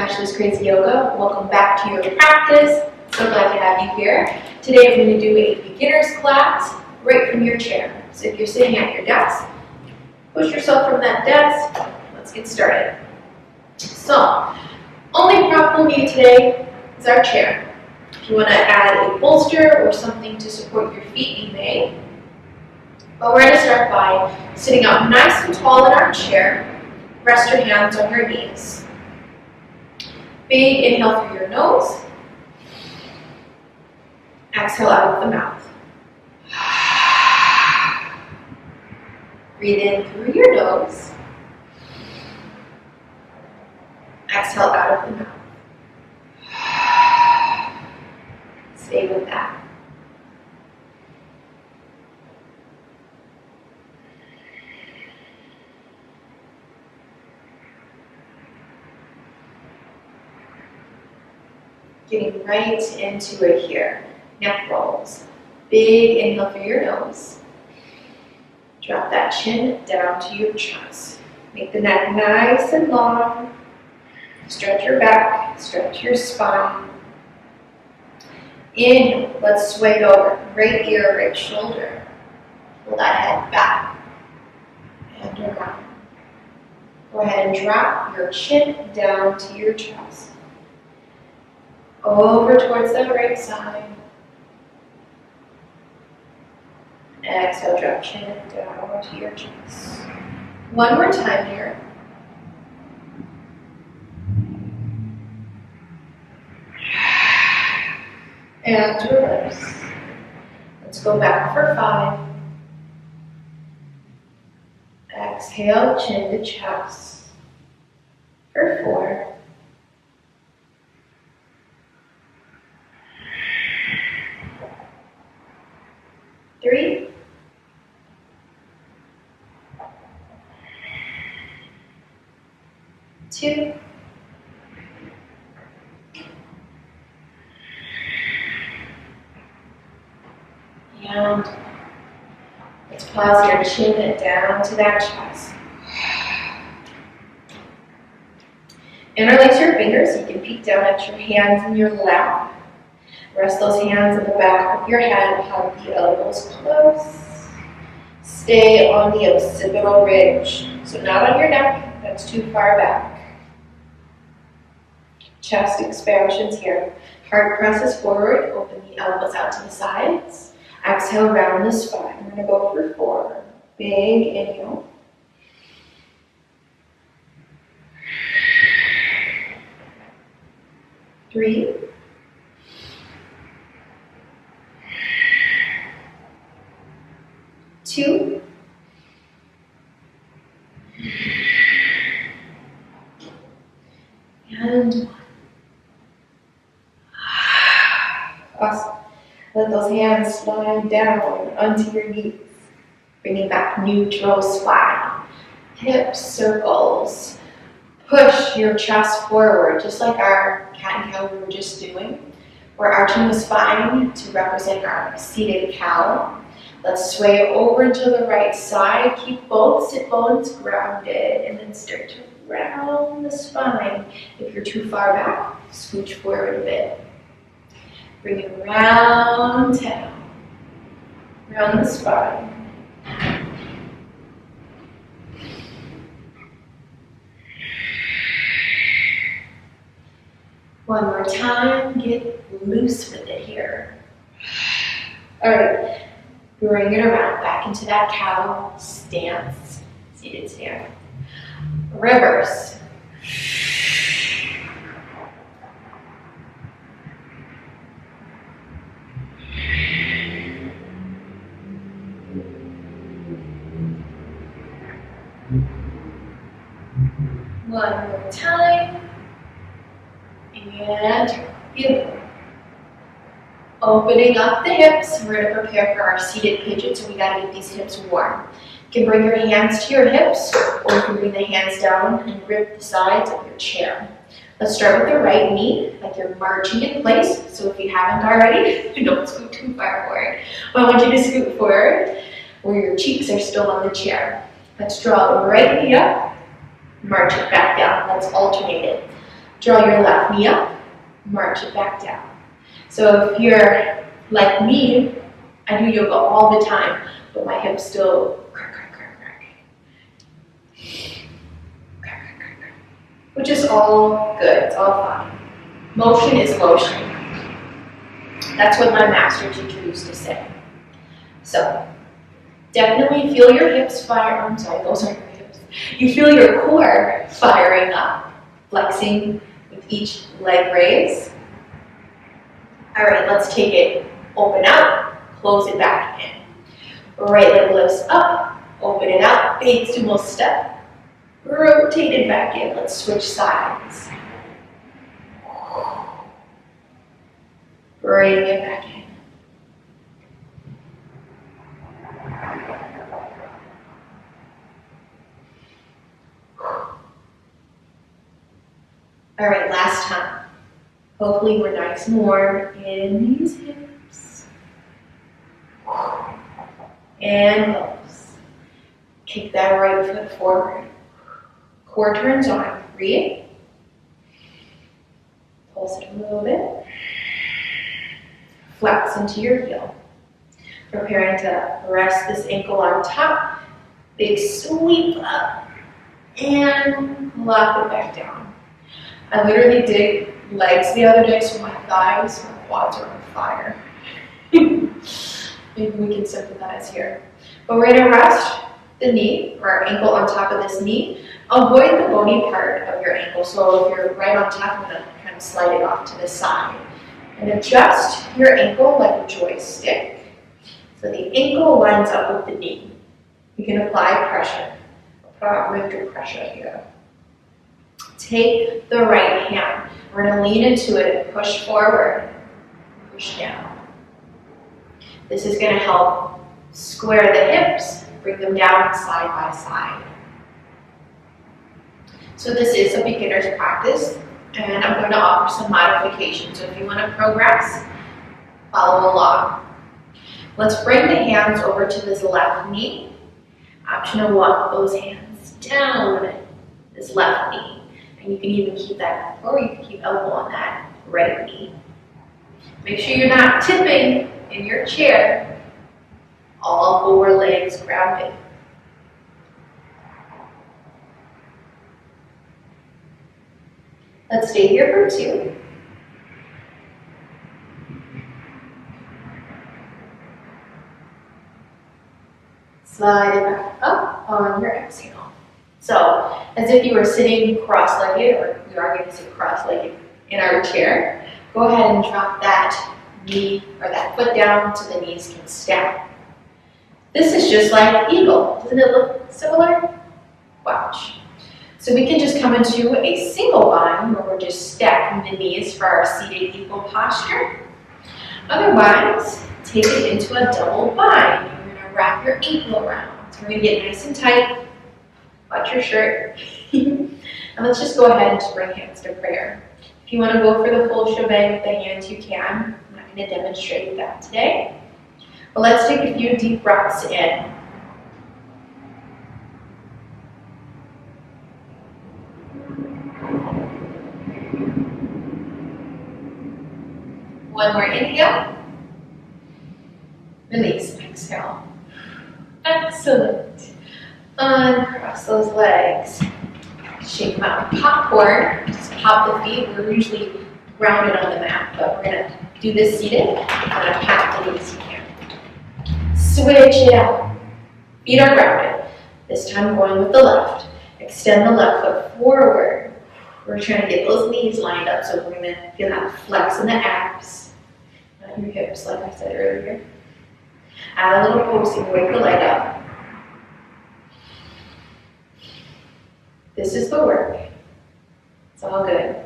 Ashlee's Crazy Yoga. Welcome back to your practice. So glad to have you here. Today I'm going to do a beginner's class right from your chair. So if you're sitting at your desk, push yourself from that desk. Let's get started. So, only prop we'll need today is our chair. If you want to add a bolster or something to support your feet, you may. But we're going to start by sitting up nice and tall in our chair. Rest your hands on your knees. Big inhale through your nose. Exhale out of the mouth. Breathe in through your nose. Exhale out of the mouth. Stay with that. Getting right into it here. Neck rolls. Big inhale through your nose. Drop that chin down to your chest. Make the neck nice and long. Stretch your back, stretch your spine. Inhale, let's sway it over. Right ear, right shoulder. Pull that head back and around. Go ahead and drop your chin down to your chest. Over towards the right side. Exhale, drop chin down to your chest. One more time here. And reverse. Let's go back for 5. Exhale, chin to chest. For 4. 3. 2. And let's pause your chin down to that chest. Interlace your fingers so you can peek down at your hands in your lap. Rest those hands in the back of your head, hug the elbows close. Stay on the occipital ridge, so not on your neck, that's too far back. Chest expansions here. Heart presses forward, open the elbows out to the sides. Exhale, round the spine. We're going to go for 4. Big inhale. Three. 2. And 1. Awesome. Let those hands slide down onto your knees. Bringing back neutral spine. Hips circles. Push your chest forward, just like our cat and cow we were just doing. We're arching the spine to represent our seated cow. Let's sway over to the right side. Keep both sit bones grounded and then start to round the spine. If you're too far back, scooch forward a bit. Bring it round down. Round the spine. One more time. Get loose with it here. All right. Bring it around back into that cow stance, seated stance. Reverse. One more time. And beautiful. Opening up the hips, we're going to prepare for our seated pigeon, so we got to get these hips warm. You can bring your hands to your hips, or you can bring the hands down and grip the sides of your chair. Let's start with the right knee, like you're marching in place. So if you haven't already, don't scoot too far forward. I want you to scoot forward where your cheeks are still on the chair. Let's draw the right knee up, march it back down. Let's alternate it. Draw your left knee up, march it back down. So if you're like me, I do yoga all the time, but my hips still crack, crack, crack, crack. Crack, crack, crack, crack. Which is all good, it's all fine. Motion is motion. That's what my master teacher used to say. So, definitely feel your hips fire. I'm sorry, those aren't your hips. You feel your core firing up, flexing with each leg raise. All right, let's take it. Open out, close it back in. Right leg lifts up, open it out, big sumo step. Rotate it back in. Let's switch sides. Bring it back in. All right, last time. Hopefully we're nice and warm in these hips. And close. Kick that right foot forward. Core turns on. Breathe. Pulse it a little bit. Flex into your heel. Preparing to rest this ankle on top. Big sweep up. And lock it back down. I literally did legs the other day, so my thighs, my quads are on fire. Maybe we can sympathize here. But we're gonna rest the knee, or our ankle on top of this knee. Avoid the bony part of your ankle. So if you're right on top, I'm gonna kind of slide it off to the side. And adjust your ankle like a joystick. So the ankle lines up with the knee. You can apply pressure. Lift pressure here. Take the right hand. We're going to lean into it and push forward, push down. This is going to help square the hips, bring them down side by side. So this is a beginner's practice, and I'm going to offer some modifications. So if you want to progress, follow along. Let's bring the hands over to this left knee. Optional walk those hands down this left knee. And you can even keep that, or you can keep elbow on that right knee. Make sure you're not tipping in your chair. All four legs grounded. Let's stay here for 2. Slide it back up on your exhale. So, as if you were sitting cross-legged, or we are going to sit cross-legged in our chair, go ahead and drop that knee or that foot down so the knees can stack. This is just like eagle. Doesn't it look similar? Watch. So we can just come into a single bind where we're just stacking the knees for our seated eagle posture. Otherwise, take it into a double bind. You're going to wrap your ankle around. So we're going to get nice and tight. Watch your shirt. And let's just go ahead and just bring hands to prayer. If you want to go for the full shebang with the hands, you can. I'm not going to demonstrate that today. But let's take a few deep breaths in. One more inhale. Release, exhale. Excellent. Uncross those legs. Shake them out. Popcorn. Just pop the feet. We're usually grounded on the mat, but we're going to do this seated. We're going to pat the knees here. Switch it out. Feet are grounded. This time going with the left. Extend the left foot forward. We're trying to get those knees lined up, so we're going to feel that flex in the abs. Not your hips, like I said earlier. Add a little posing, wake the leg up. This is the work. It's all good.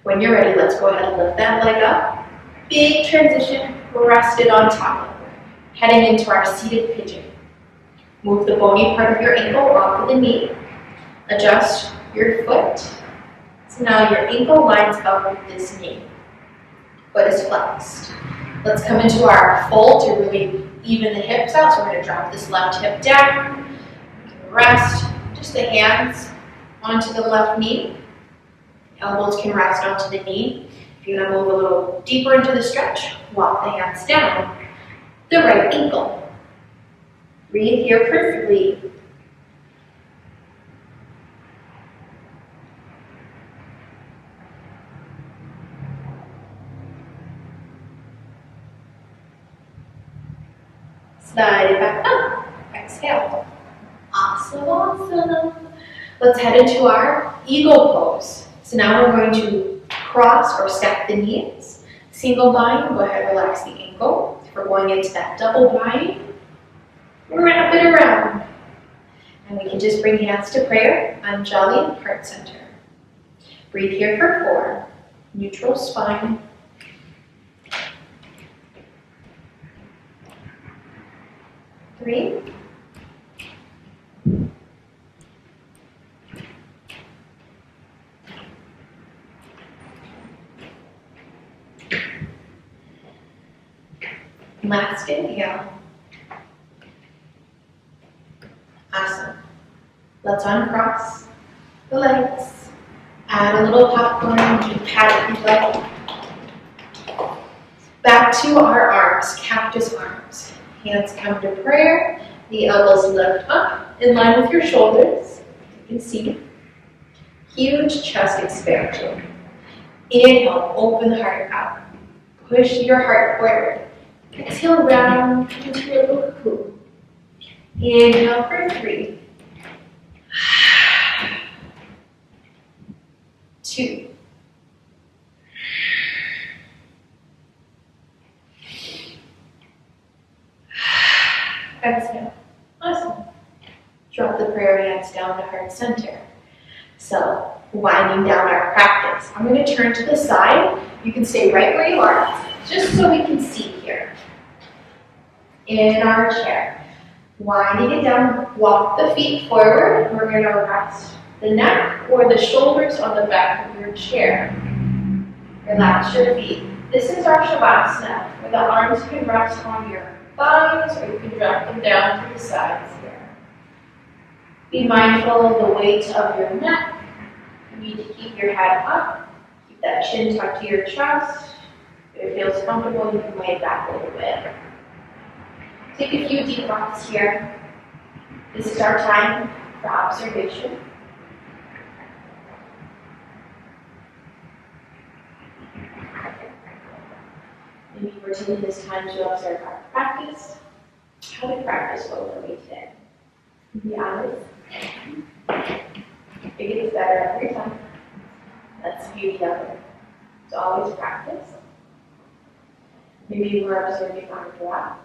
When you're ready, let's go ahead and lift that leg up. Big transition, rested on top of it. Heading into our seated pigeon. Move the bony part of your ankle off of the knee. Adjust your foot. So now your ankle lines up with this knee. Foot is flexed. Let's come into our fold to really even the hips out. So we're going to drop this left hip down. You can rest just the hands onto the left knee. Elbows can rest onto the knee. If you want to move a little deeper into the stretch, walk the hands down the right ankle. Breathe here perfectly. Slide it back up. Exhale. Awesome, awesome. Let's head into our eagle pose. So now we're going to cross or stack the knees. Single bind, go ahead, relax the ankle. If we're going into that double bind, wrap it around. And we can just bring hands to prayer, Anjali, heart center. Breathe here for 4. Neutral spine. 3. Last inhale. Awesome. Let's uncross the legs. Add a little popcorn. You can pat it if you'd like. Back to our arms, cactus arms. Hands come to prayer. The elbows lift up in line with your shoulders. You can see. Huge chest expansion. Inhale, open the heart out. Push your heart forward. Exhale, round into your little cocoon. Inhale for 3. 2. Exhale. Awesome. Drop the prayer hands down to heart center. So, winding down our practice. I'm going to turn to the side. You can stay right where you are, just so we can see here. In our chair. Winding it down, walk the feet forward. We're going to rest the neck or the shoulders on the back of your chair. Relax your feet. This is our Shavasana, where the arms can rest on your thighs, or you can drop them down to the sides here. Be mindful of the weight of your neck. You need to keep your head up. Keep that chin tucked to your chest. If it feels comfortable, you can lay it back a little bit. Take a few deep breaths here. This is our time for observation. Maybe we're taking this time to observe our practice. How did practice go for me today? Be honest. It gets better every time. That's the beauty of it. It's always practice. Maybe we're observing our breath.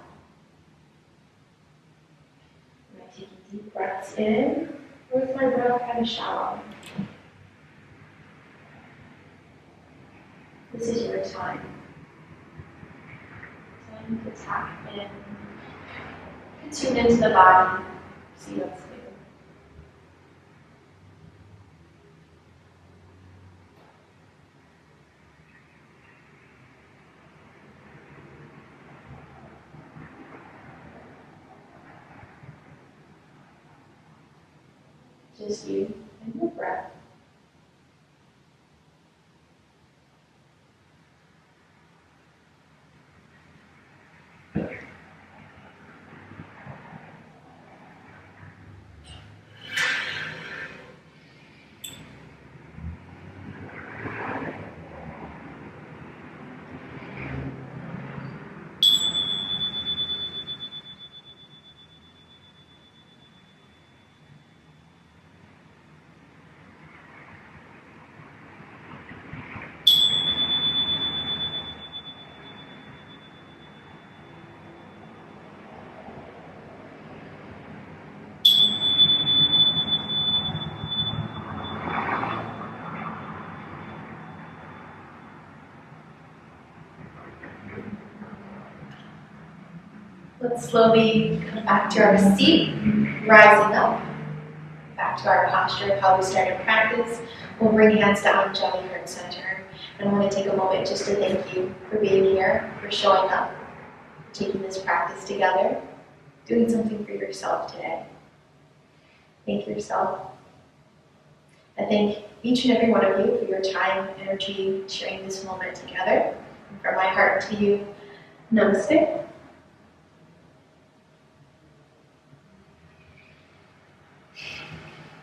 I'm taking deep breaths in. Where's my breath kind of shallow? This is your time. Time to tap in. Tune into the body. See what's new. Just you and your breath. Let's slowly come back to our seat, rising up, back to our posture of how we started practice. We'll bring hands to Anjali Heart Center. And I want to take a moment just to thank you for being here, for showing up, for taking this practice together, doing something for yourself today. Thank yourself. I thank each and every one of you for your time, energy, sharing this moment together. And from my heart to you, namaste.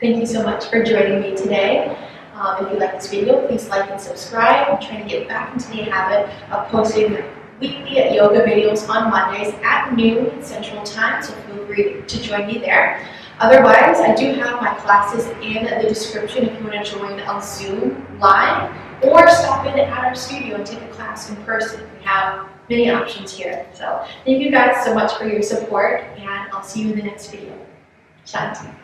Thank you so much for joining me today. If you like this video, please like and subscribe. I'm trying to get back into the habit of posting weekly yoga videos on Mondays at noon Central Time, so feel free to join me there. Otherwise, I do have my classes in the description if you want to join on Zoom live or stop in at our studio and take a class in person. We have many options here. So thank you guys so much for your support, and I'll see you in the next video. Shanti.